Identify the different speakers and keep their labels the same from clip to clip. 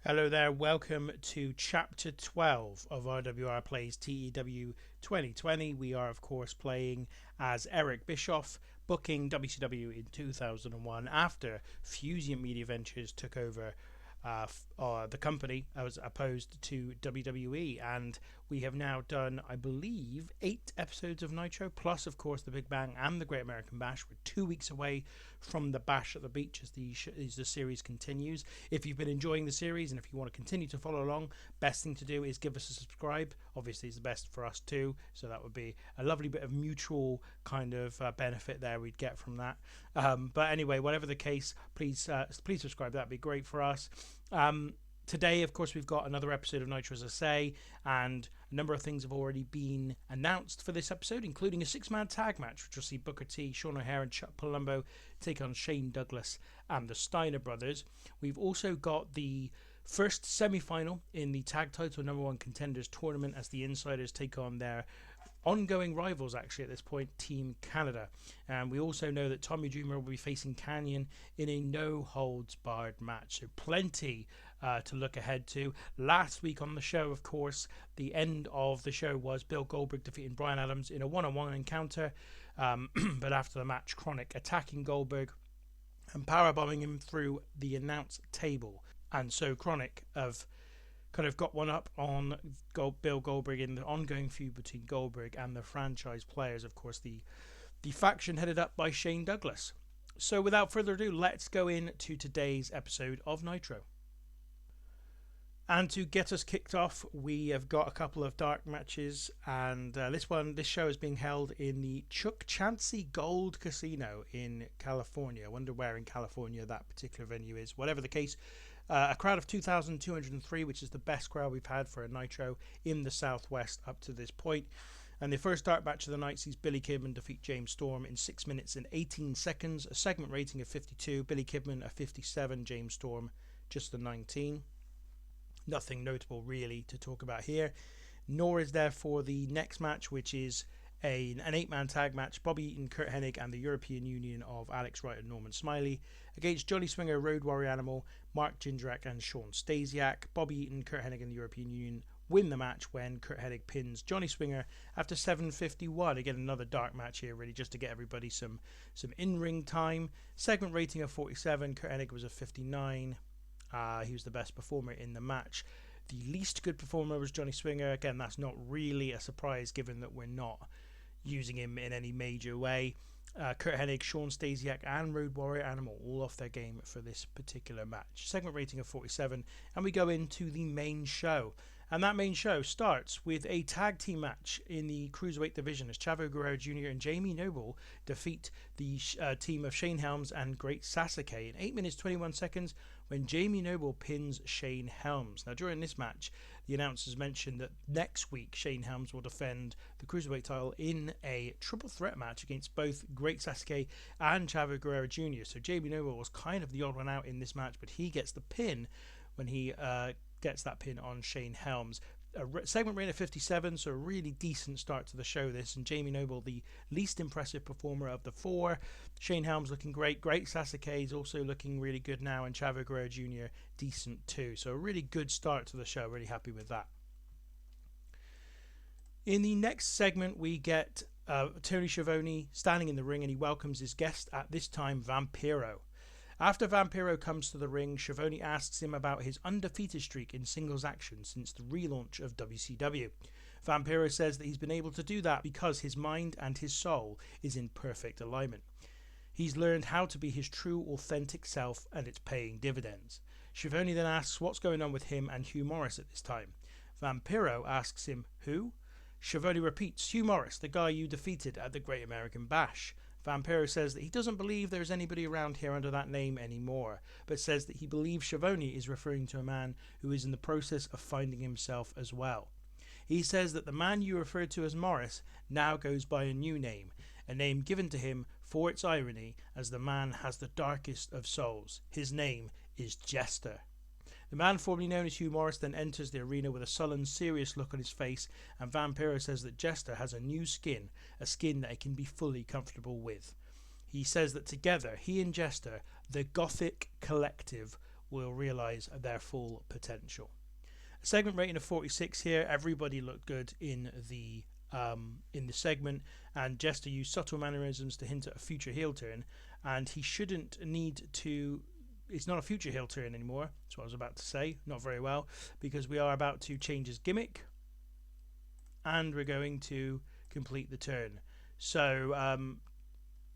Speaker 1: Hello there, welcome to Chapter 12 of RWR Plays TEW 2020. We are, of course, playing as Eric Bischoff, booking WCW in 2001 after Fusion Media Ventures took over the company as opposed to WWE, and we have now done, I believe, 8 episodes of Nitro, plus of course the Big Bang and the Great American Bash. We're 2 weeks away from the Bash at the Beach as the series continues. If you've been enjoying the series and if you want to continue to follow along, best thing to do is give us a subscribe. Obviously it's the best for us too, so that would be a lovely bit of mutual kind of benefit there we'd get from that. But anyway, whatever the case, please subscribe. That'd be great for us. Today, of course, we've got another episode of Nitro, as I say, and a number of things have already been announced for this episode, including a 6-man tag match, which will see Booker T, Sean O'Haire and Chuck Palumbo take on Shane Douglas and the Steiner brothers. We've also got the first semi-final in the tag title #1 contenders tournament as the Insiders take on their ongoing rivals, actually, at this point, Team Canada. And we also know that Tommy Dreamer will be facing Kanyon in a no-holds-barred match. So plenty to look ahead to. Last week on the show, of course, the end of the show was Bill Goldberg defeating Brian Adams in a one-on-one encounter. But after the match, Kronik attacking Goldberg and powerbombing him through the announce table. And so Kronik have kind of got one up on Bill Goldberg in the ongoing feud between Goldberg and the franchise players, of course, the faction headed up by Shane Douglas. So without further ado, let's go into today's episode of Nitro. And to get us kicked off, we have got a couple of dark matches, and this show is being held in the Chuck Chansey Gold Casino in California. I wonder where in California that particular venue is. Whatever the case, a crowd of 2,203, which is the best crowd we've had for a Nitro in the Southwest up to this point. And the first dark match of the night sees Billy Kidman defeat James Storm in 6 minutes and 18 seconds, a segment rating of 52, Billy Kidman a 57, James Storm just a 19. Nothing notable really to talk about here, nor is there for the next match, which is an 8-man tag match. Bobby Eaton, Kurt Hennig and the European Union of Alex Wright and Norman Smiley against Johnny Swinger, Road Warrior Animal, Mark Jindrak and Sean Stasiak. Bobby Eaton, Kurt Hennig and the European Union win the match when Kurt Hennig pins Johnny Swinger after 7:51. Again, another dark match here, really, just to get everybody some in-ring time. Segment rating of 47. Kurt Hennig was a 59. He was the best performer in the match. The least good performer was Johnny Swinger. Again, that's not really a surprise given that we're not using him in any major way. Kurt Hennig, Sean Stasiak and Road Warrior Animal all off their game for this particular match. Segment rating of 47, and we go into the main show. And that main show starts with a tag team match in the Cruiserweight division as Chavo Guerrero Jr. and Jamie Noble defeat the team of Shane Helms and Great Sasuke in 8 minutes 21 seconds when Jamie Noble pins Shane Helms. Now, during this match, the announcers mentioned that next week Shane Helms will defend the Cruiserweight title in a triple threat match against both Great Sasuke and Chavo Guerrero Jr. So Jamie Noble was kind of the odd one out in this match, but he gets the pin when he gets that pin on Shane Helms. A segment rating of 57, so a really decent start to the show this, and Jamie Noble the least impressive performer of the 4. Shane Helms looking great. Great Sasuke is also looking really good now, and Chavo Guerrero Jr. decent too. So a really good start to the show, really happy with that. In the next segment we get Tony Schiavone standing in the ring, and he welcomes his guest, at this time Vampiro. After Vampiro comes to the ring, Schiavone asks him about his undefeated streak in singles action since the relaunch of WCW. Vampiro says that he's been able to do that because his mind and his soul is in perfect alignment. He's learned how to be his true, authentic self, and it's paying dividends. Schiavone then asks what's going on with him and Hugh Morris at this time. Vampiro asks him, who? Schiavone repeats, Hugh Morris, the guy you defeated at the Great American Bash. Vampiro says that he doesn't believe there is anybody around here under that name anymore, but says that he believes Schiavone is referring to a man who is in the process of finding himself as well. He says that the man you referred to as Morris now goes by a new name, a name given to him for its irony, as the man has the darkest of souls. His name is Jester. The man formerly known as Hugh Morris then enters the arena with a sullen, serious look on his face, and Vampiro says that Jester has a new skin, a skin that he can be fully comfortable with. He says that together, he and Jester, the Gothic Collective, will realize their full potential. A segment rating of 46 here. Everybody looked good in the segment, and Jester used subtle mannerisms to hint at a future heel turn, and he shouldn't need to. It's not a future heel turn anymore. That's what I was about to say. Not very well, because we are about to change his gimmick, and we're going to complete the turn. So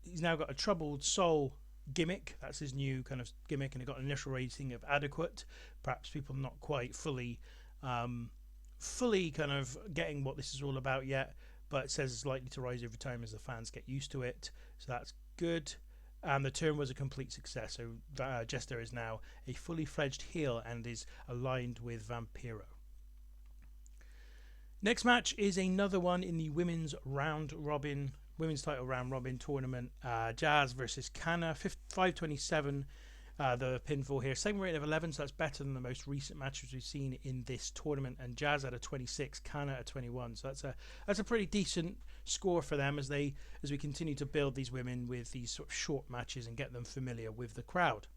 Speaker 1: he's now got a troubled soul gimmick. That's his new kind of gimmick, and it got an initial rating of adequate. Perhaps people not quite fully kind of getting what this is all about yet, but it says it's likely to rise over time as the fans get used to it, so that's good. And the turn was a complete success, so Jester is now a fully fledged heel and is aligned with Vampiro. Next match is another one in the women's title round robin tournament. Jazz versus Kana, 527. The pinfall here, segment rating of 11, so that's better than the most recent matches we've seen in this tournament. And Jazz at a 26, Kana at 21, so that's a pretty decent score for them as we continue to build these women with these sort of short matches and get them familiar with the crowd.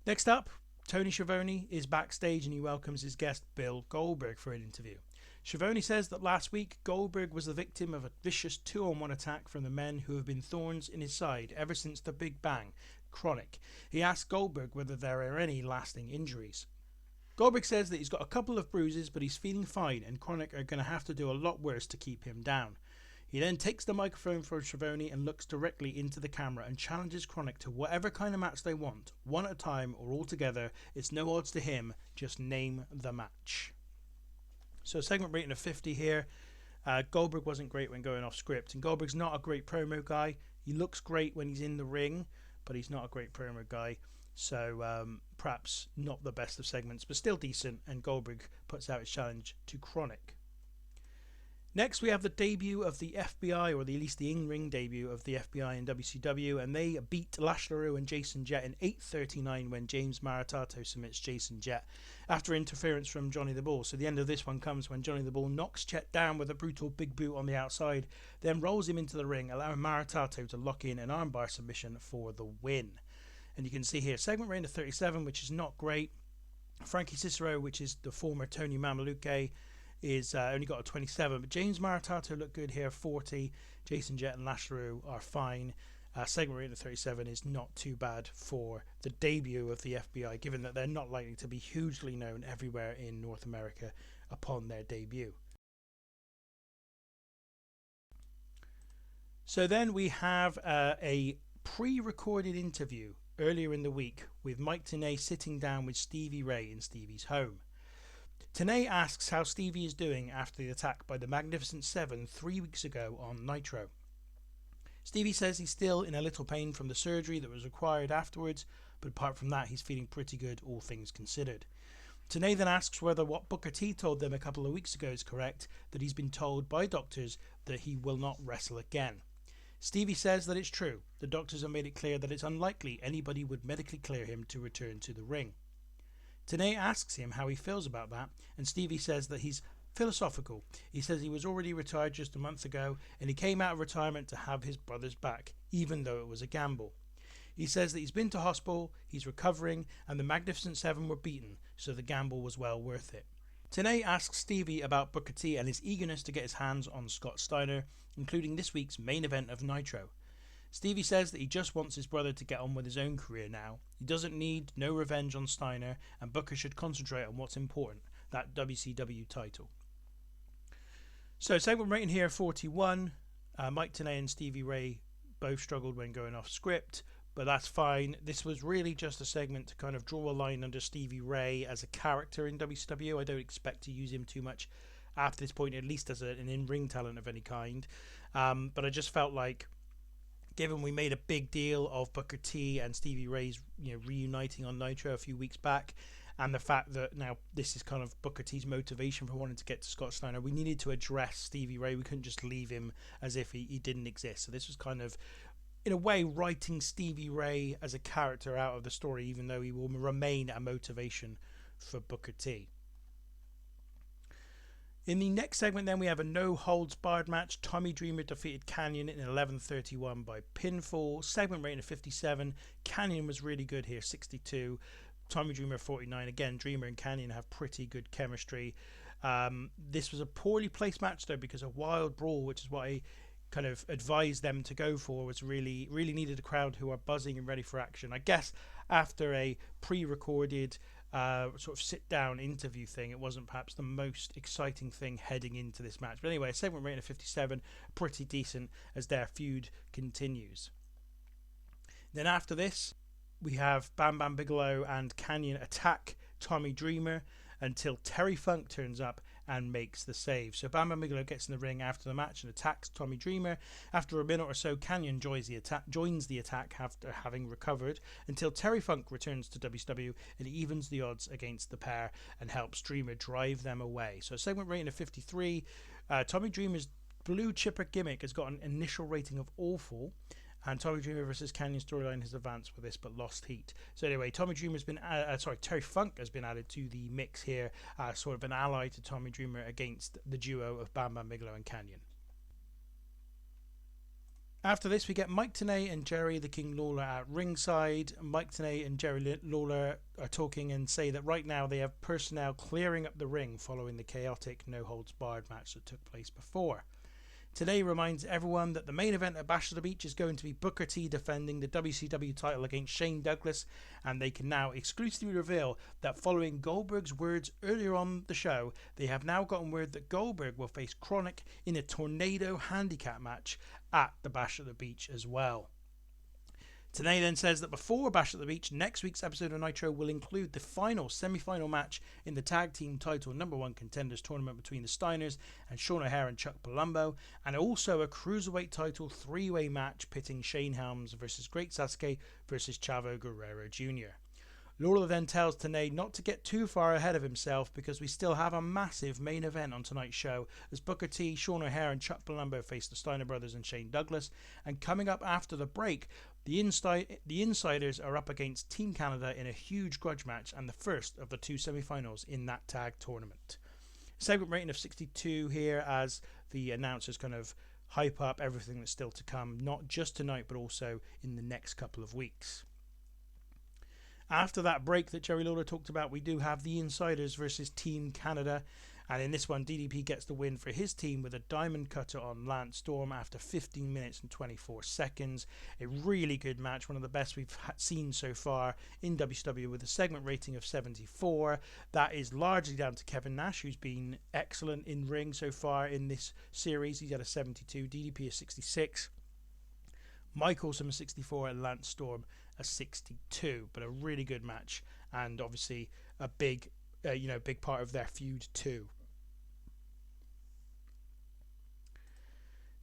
Speaker 1: Next up, Tony Schiavone is backstage and he welcomes his guest Bill Goldberg for an interview. Schiavone says that last week Goldberg was the victim of a vicious 2-on-1 attack from the men who have been thorns in his side ever since the Big Bang, Kronik. He asks Goldberg whether there are any lasting injuries. Goldberg says that he's got a couple of bruises, but he's feeling fine, and Kronik are going to have to do a lot worse to keep him down. He then takes the microphone from Schiavone and looks directly into the camera and challenges Kronik to whatever kind of match they want, one at a time or all together. It's no odds to him, just name the match. So segment rating of 50 here. Goldberg wasn't great when going off script, and Goldberg's not a great promo guy. He looks great when he's in the ring, but he's not a great promo guy, so perhaps not the best of segments, but still decent, and Goldberg puts out his challenge to Kronik. Next we have the debut of the FBI, or at least the in-ring debut of the FBI in WCW, and they beat Lash LaRue and Jason Jett in 8:39 when James Maritato submits Jason Jett after interference from Johnny the Bull. So the end of this one comes when Johnny the Bull knocks Jett down with a brutal big boot on the outside, then rolls him into the ring, allowing Maritato to lock in an armbar submission for the win. And you can see here, segment rating of 37, which is not great. Frankie Cicero, which is the former Tony Mamaluke, is only got a 27, but James Maritato looked good here, 40. Jason Jett and Lash LaRue are fine. Segment rating of 37 is not too bad for the debut of the FBI, given that they're not likely to be hugely known everywhere in North America upon their debut. So then we have a pre-recorded interview earlier in the week with Mike Tenay sitting down with Stevie Ray in Stevie's home. Tenay asks how Stevie is doing after the attack by the Magnificent Seven 3 weeks ago on Nitro. Stevie says he's still in a little pain from the surgery that was required afterwards, but apart from that he's feeling pretty good, all things considered. Tenay then asks whether what Booker T told them a couple of weeks ago is correct, that he's been told by doctors that he will not wrestle again. Stevie says that it's true. The doctors have made it clear that it's unlikely anybody would medically clear him to return to the ring. Tenay asks him how he feels about that, and Stevie says that he's philosophical. He says he was already retired just a month ago, and he came out of retirement to have his brothers back, even though it was a gamble. He says that he's been to hospital, he's recovering, and the Magnificent Seven were beaten, so the gamble was well worth it. Tenay asks Stevie about Booker T and his eagerness to get his hands on Scott Steiner, including this week's main event of Nitro. Stevie says that he just wants his brother to get on with his own career now. He doesn't need no revenge on Steiner, and Booker should concentrate on what's important, that WCW title. So segment rating here 41. Mike Tenay and Stevie Ray both struggled when going off script, but that's fine. This was really just a segment to kind of draw a line under Stevie Ray as a character in WCW. I don't expect to use him too much after this point, at least as an in-ring talent of any kind. But I just felt like, given we made a big deal of Booker T and Stevie Ray's reuniting on Nitro a few weeks back, and the fact that now this is kind of Booker T's motivation for wanting to get to Scott Steiner, we needed to address Stevie Ray. We couldn't just leave him as if he didn't exist. So this was kind of, in a way, writing Stevie Ray as a character out of the story, even though he will remain a motivation for Booker T. In the next segment then we have a no-holds-barred match. Tommy Dreamer defeated Kanyon in 11:31 by pinfall. Segment rating of 57. Kanyon was really good here, 62. Tommy Dreamer 49. Again, Dreamer and Kanyon have pretty good chemistry. This was a poorly placed match though, because a wild brawl, which is what I kind of advised them to go for, was really needed a crowd who are buzzing and ready for action. I guess after a pre-recorded sort of sit-down interview thing, it wasn't perhaps the most exciting thing heading into this match. But anyway, a segment rating of 57, pretty decent as their feud continues. Then after this, we have Bam Bam Bigelow and Kanyon attack Tommy Dreamer until Terry Funk turns up and makes the save. So Bam Bam Bigelow gets in the ring after the match and attacks Tommy Dreamer. After a minute or so, Kanyon joins the attack after having recovered, until Terry Funk returns to WCW and evens the odds against the pair and helps Dreamer drive them away. So segment rating of 53. Tommy Dreamer's blue chipper gimmick has got an initial rating of awful, and Tommy Dreamer versus Kanyon storyline has advanced with this but lost heat. So anyway, Terry Funk has been added to the mix here, sort of an ally to Tommy Dreamer against the duo of Bam Bam Bigelow and Kanyon. After this, we get Mike Tenay and Jerry the King Lawler at ringside. Mike Tenay and Jerry Lawler are talking and say that right now they have personnel clearing up the ring following the chaotic no-holds-barred match that took place before. Today reminds everyone that the main event at Bash at the Beach is going to be Booker T defending the WCW title against Shane Douglas, and they can now exclusively reveal that following Goldberg's words earlier on the show, they have now gotten word that Goldberg will face Kronik in a tornado handicap match at the Bash at the Beach as well. Tenay then says that before Bash at the Beach, next week's episode of Nitro will include the final semi-final match in the tag team title #1 contenders tournament between the Steiners and Sean O'Haire and Chuck Palumbo, and also a cruiserweight title 3-way match pitting Shane Helms versus Great Sasuke versus Chavo Guerrero Jr. Lawler then tells Tenay not to get too far ahead of himself because we still have a massive main event on tonight's show as Booker T, Sean O'Haire and Chuck Palumbo face the Steiner brothers and Shane Douglas, and coming up after the break, the Insiders are up against Team Canada in a huge grudge match and the first of the two semi-finals in that tag tournament. Segment rating of 62 here as the announcers kind of hype up everything that's still to come, not just tonight but also in the next couple of weeks. After that break that Jerry Lawler talked about, we do have the Insiders versus Team Canada. And in this one, DDP gets the win for his team with a diamond cutter on Lance Storm after 15 minutes and 24 seconds. A really good match, one of the best we've seen so far in WCW with a segment rating of 74. That is largely down to Kevin Nash, who's been excellent in ring so far in this series. He's at a 72, DDP is 66. Mike Awesome a 64 and Lance Storm a 62, but a really good match and obviously a big part of their feud too.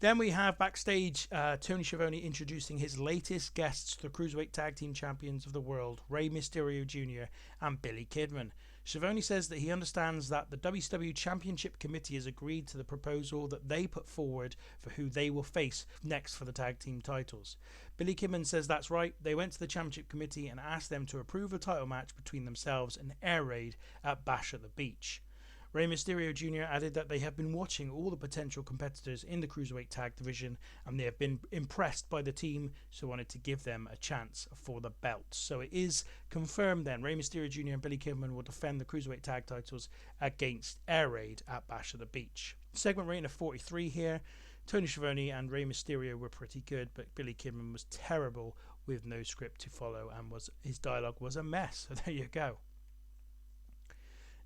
Speaker 1: Then we have backstage Tony Schiavone introducing his latest guests, the Cruiserweight Tag Team Champions of the World, Rey Mysterio Jr. and Billy Kidman. Schiavone says that he understands that the WCW Championship Committee has agreed to the proposal that they put forward for who they will face next for the tag team titles. Billy Kidman says that's right, they went to the Championship Committee and asked them to approve a title match between themselves and Air Raid at Bash at the Beach. Rey Mysterio Jr. added that they have been watching all the potential competitors in the Cruiserweight Tag Division and they have been impressed by the team, so wanted to give them a chance for the belt. So it is confirmed then, Rey Mysterio Jr. and Billy Kidman will defend the Cruiserweight Tag titles against Air Raid at Bash at the Beach. Segment rating of 43 here. Tony Schiavone and Rey Mysterio were pretty good, but Billy Kidman was terrible with no script to follow and his dialogue was a mess. So there you go.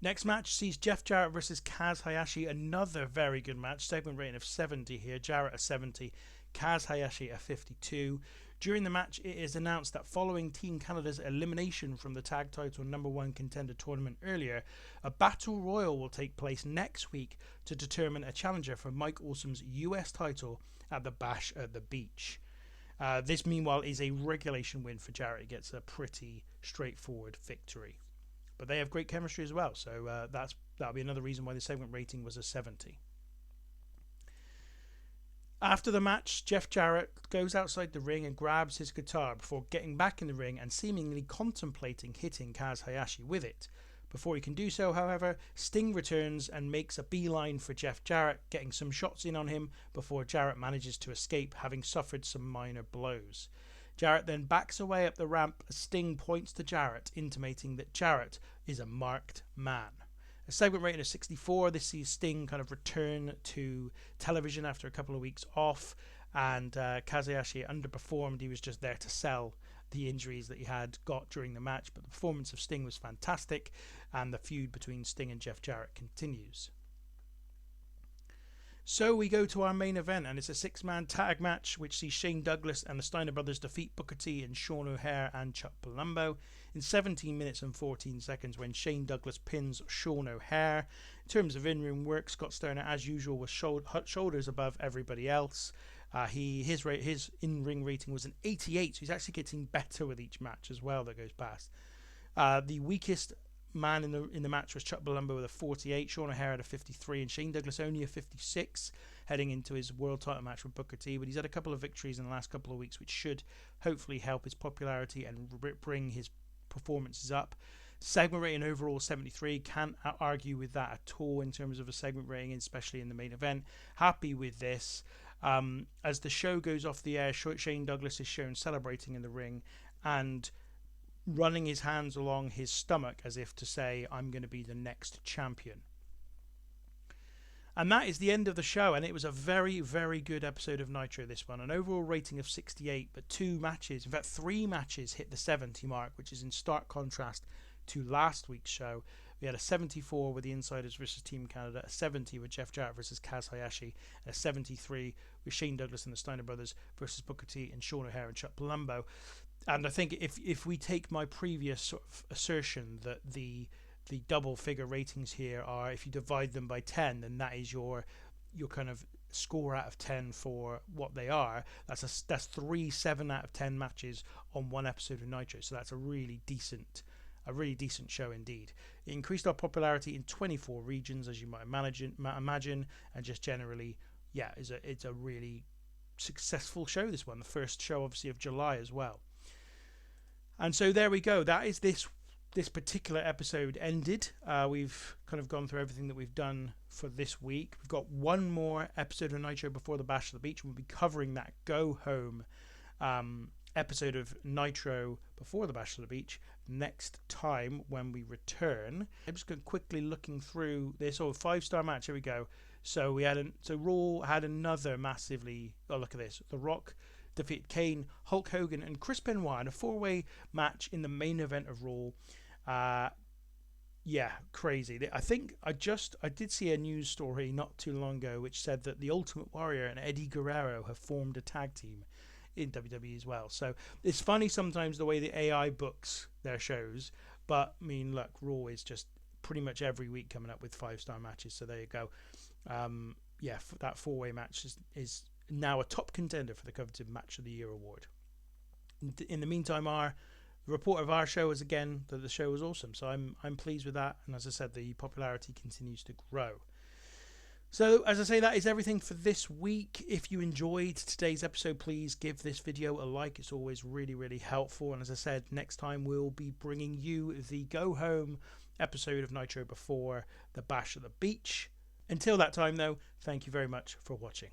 Speaker 1: Next match sees Jeff Jarrett versus Kaz Hayashi, another very good match. Segment rating of 70 here. Jarrett a 70, Kaz Hayashi a 52. During the match, it is announced that following Team Canada's elimination from the tag title #1 contender tournament earlier, a battle royal will take place next week to determine a challenger for Mike Awesome's US title at the Bash at the Beach. This, meanwhile, is a regulation win for Jarrett. He gets a pretty straightforward victory. But they have great chemistry as well, so that'll be another reason why the segment rating was a 70. After the match, Jeff Jarrett goes outside the ring and grabs his guitar before getting back in the ring and seemingly contemplating hitting Kaz Hayashi with it. Before he can do so, however, Sting returns and makes a beeline for Jeff Jarrett, getting some shots in on him before Jarrett manages to escape, having suffered some minor blows. Jarrett then backs away up the ramp as Sting points to Jarrett, intimating that Jarrett is a marked man. A segment rating of 64, this sees Sting kind of return to television after a couple of weeks off, and Kazuhashi underperformed. He was just there to sell the injuries that he had got during the match, but the performance of Sting was fantastic, and the feud between Sting and Jeff Jarrett continues. So we go to our main event, and it's a 6-man tag match which sees Shane Douglas and the Steiner brothers defeat Booker T and Sean O'Haire and Chuck Palumbo in 17 minutes and 14 seconds when Shane Douglas pins Sean O'Haire. In terms of in-ring work, Scott Steiner, as usual, was shoulders above everybody else. His in-ring rating was an 88, so he's actually getting better with each match as well that goes past. The weakest man in the match was Chuck Palumbo with a 48, Sean O'Haire had a 53, and Shane Douglas only a 56 heading into his world title match with Booker T. But he's had a couple of victories in the last couple of weeks, which should hopefully help his popularity and bring his performances up. Segment rating overall 73, can't argue with that at all in terms of a segment rating, especially in the main event. Happy with this. As the show goes off the air, Shane Douglas is shown celebrating in the ring and running his hands along his stomach as if to say, I'm going to be the next champion. And that is the end of the show, and it was a very, very good episode of Nitro, this one. An overall rating of 68, but 2 matches, in fact 3 matches hit the 70 mark, which is in stark contrast to last week's show. We had a 74 with the Insiders versus Team Canada, a 70 with Jeff Jarrett versus Kaz Hayashi, and a 73 with Shane Douglas and the Steiner brothers versus Booker T and Sean O'Haire and Chuck Palumbo. And I think if we take my previous sort of assertion that the double figure ratings here are, if you divide them by 10, then that is your kind of score out of 10 for what they are. That's 3 7 out of 10 matches on one episode of Nitro, so that's a really decent show indeed. It increased our popularity in 24 regions, as you might imagine, and just generally, yeah, it's a really successful show, this one. The first show, obviously, of July as well. And so there we go. That is this particular episode ended. We've kind of gone through everything that we've done for this week. We've got one more episode of Nitro before the Bash of the Beach. We'll be covering that Go Home episode of Nitro before the Bash of the Beach next time when we return. I'm just going quickly looking through this. 5-star match. Here we go. So Raw had another massively. Oh, look at this. The Rock defeated Kane, Hulk Hogan, and Chris Benoit in a 4-way match in the main event of Raw. Yeah, crazy. I think I did see a news story not too long ago which said that the Ultimate Warrior and Eddie Guerrero have formed a tag team in WWE as well. So it's funny sometimes the way the AI books their shows, but I mean, look, Raw is just pretty much every week coming up with 5-star matches. So there you go. Yeah, that 4-way match is now a top contender for the coveted Match of the Year award. In the meantime, the report of our show is again that the show was awesome, so I'm pleased with that, and as I said, the popularity continues to grow. So as I say, that is everything for this week. If you enjoyed today's episode, please give this video a like. It's always really, really helpful. And as I said, next time we'll be bringing you the Go Home episode of Nitro before the Bash at the Beach. Until that time, though, thank you very much for watching.